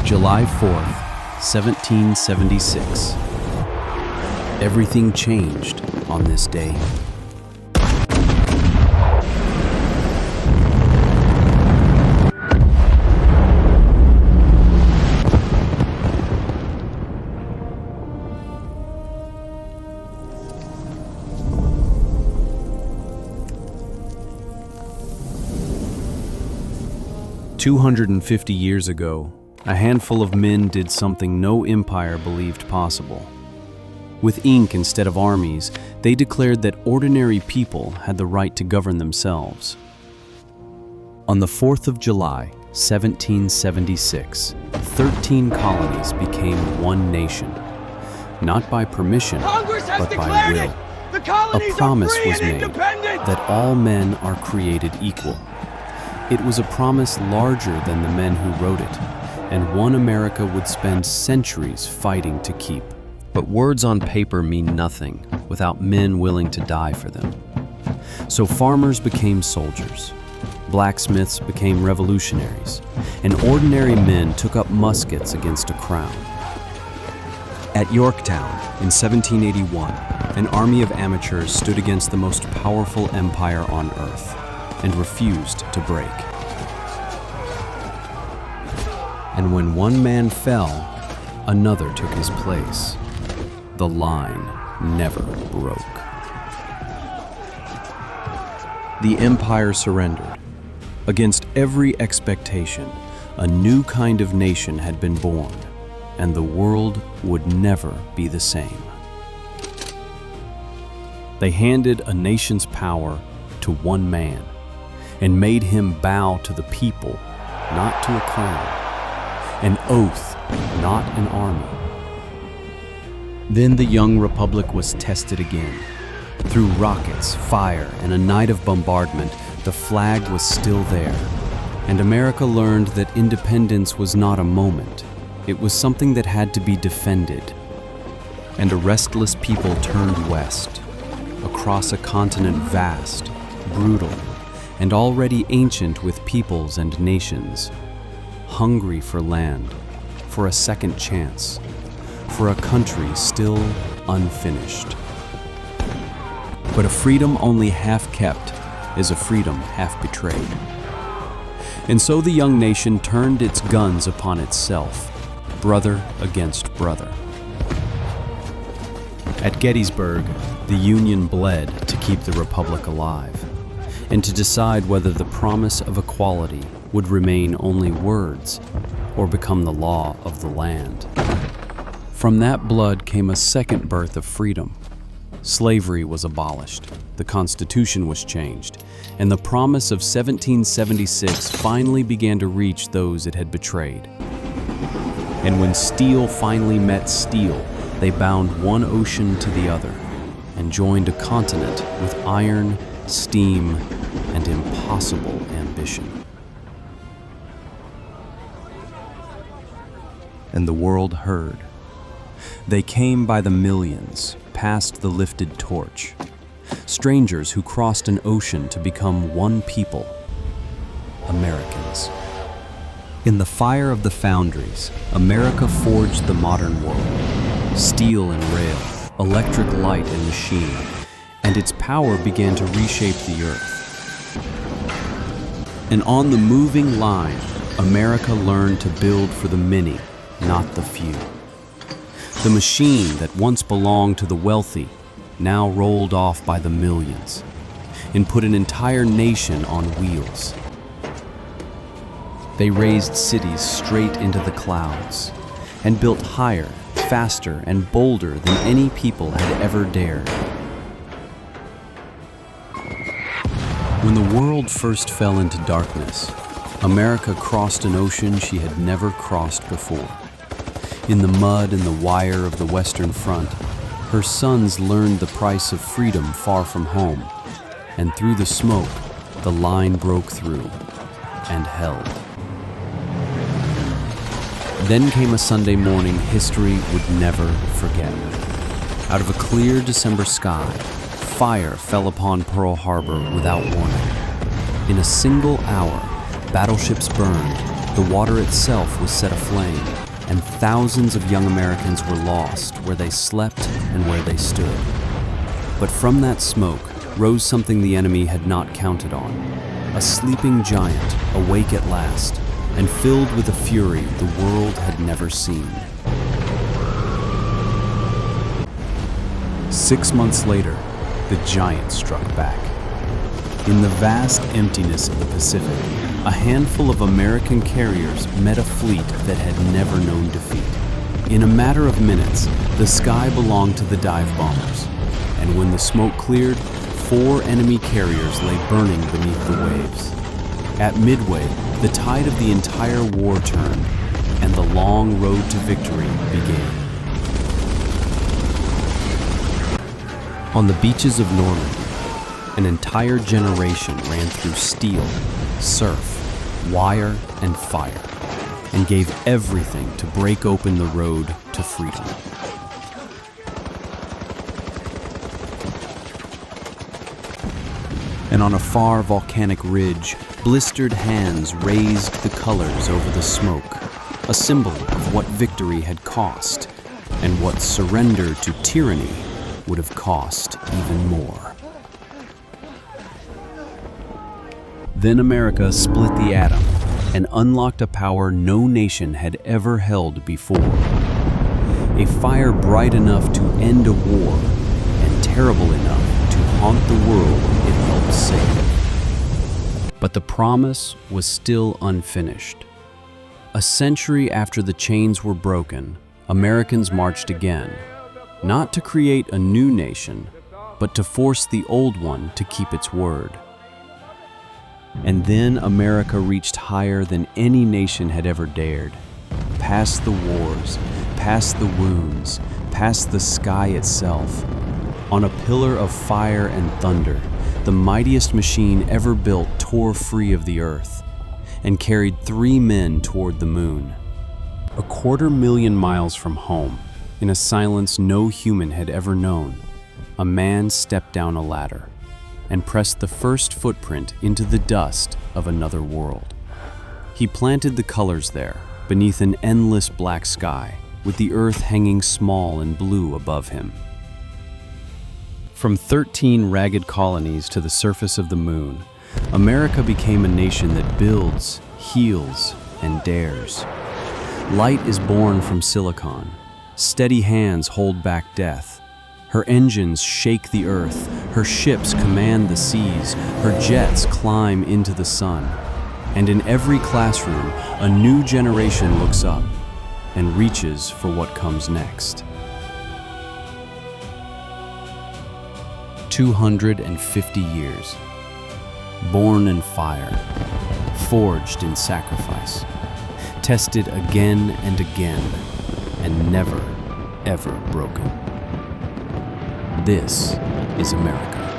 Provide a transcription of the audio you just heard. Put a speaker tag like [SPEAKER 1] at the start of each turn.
[SPEAKER 1] July 4th, 1776. Everything changed on this day. "250 years ago, a handful of men did something no empire believed possible. With ink instead of armies, they declared that ordinary people had the right to govern themselves. On the 4th of July, 1776, 13 colonies became one nation, not by permission, but by will. A promise was made that all men are created equal. It was a promise larger than the men who wrote it, and one America would spend centuries fighting to keep. But words on paper mean nothing without men willing to die for them. So farmers became soldiers, blacksmiths became revolutionaries, and ordinary men took up muskets against a crown. At Yorktown in 1781, an army of amateurs stood against the most powerful empire on earth and refused to break. And when one man fell, another took his place. The line never broke. The empire surrendered. Against every expectation, a new kind of nation had been born, and the world would never be the same. They handed a nation's power to one man, and made him bow to the people, not to a crown, an oath, not an army. Then the young republic was tested again. Through rockets, fire, and a night of bombardment, the flag was still there, and America learned that independence was not a moment. It was something that had to be defended. And a restless people turned west, across a continent vast, brutal, and already ancient with peoples and nations, hungry for land, for a second chance, for a country still unfinished. But a freedom only half kept is a freedom half betrayed. And so the young nation turned its guns upon itself, brother against brother. At Gettysburg, the Union bled to keep the Republic alive, and to decide whether the promise of equality would remain only words or become the law of the land. From that blood came a second birth of freedom. Slavery was abolished, the Constitution was changed, and the promise of 1776 finally began to reach those it had betrayed. And when steel finally met steel, they bound one ocean to the other and joined a continent with iron, steam, and impossible ambition. And the world heard. They came by the millions, past the lifted torch. Strangers who crossed an ocean to become one people, Americans. In the fire of the foundries, America forged the modern world. Steel and rail, electric light and machine, and its power began to reshape the earth. And on the moving line, America learned to build for the many, not the few. The machine that once belonged to the wealthy now rolled off by the millions and put an entire nation on wheels. They raised cities straight into the clouds and built higher, faster, and bolder than any people had ever dared. When the world first fell into darkness, America crossed an ocean she had never crossed before. In the mud and the wire of the Western Front, her sons learned the price of freedom far from home, and through the smoke, the line broke through and held. Then came a Sunday morning history would never forget. Out of a clear December sky, fire fell upon Pearl Harbor without warning. In a single hour, battleships burned, The water itself was set aflame, and thousands of young Americans were lost where they slept and where they stood. But from that smoke rose something the enemy had not counted on, a sleeping giant awake at last and filled with a fury the world had never seen. 6 months later, the giant struck back. In the vast emptiness of the Pacific, a handful of American carriers met a fleet that had never known defeat. In a matter of minutes, the sky belonged to the dive bombers, and when the smoke cleared, 4 enemy carriers lay burning beneath the waves. At midway, the tide of the entire war turned, and the long road to victory began. On the beaches of Normandy, an entire generation ran through steel, surf, wire, and fire, and gave everything to break open the road to freedom. And on a far volcanic ridge, blistered hands raised the colors over the smoke, a symbol of what victory had cost, and what surrender to tyranny would have cost even more. Then America split the atom and unlocked a power no nation had ever held before. A fire bright enough to end a war and terrible enough to haunt the world it helped save. But the promise was still unfinished. A century after the chains were broken, Americans marched again, not to create a new nation, but to force the old one to keep its word. And then America reached higher than any nation had ever dared. Past the wars, past the wounds, past the sky itself. On a pillar of fire and thunder, the mightiest machine ever built tore free of the earth and carried 3 men toward the moon. 250,000 miles from home, in a silence no human had ever known, a man stepped down a ladder and pressed the first footprint into the dust of another world. He planted the colors there, beneath an endless black sky, with the earth hanging small and blue above him. From 13 ragged colonies to the surface of the moon, America became a nation that builds, heals, and dares. Light is born from silicon. Steady hands hold back death. Her engines shake the earth, her ships command the seas, her jets climb into the sun. And in every classroom, a new generation looks up and reaches for what comes next. 250 years. Born in fire, forged in sacrifice, tested again and again, and never, ever broken. This is America.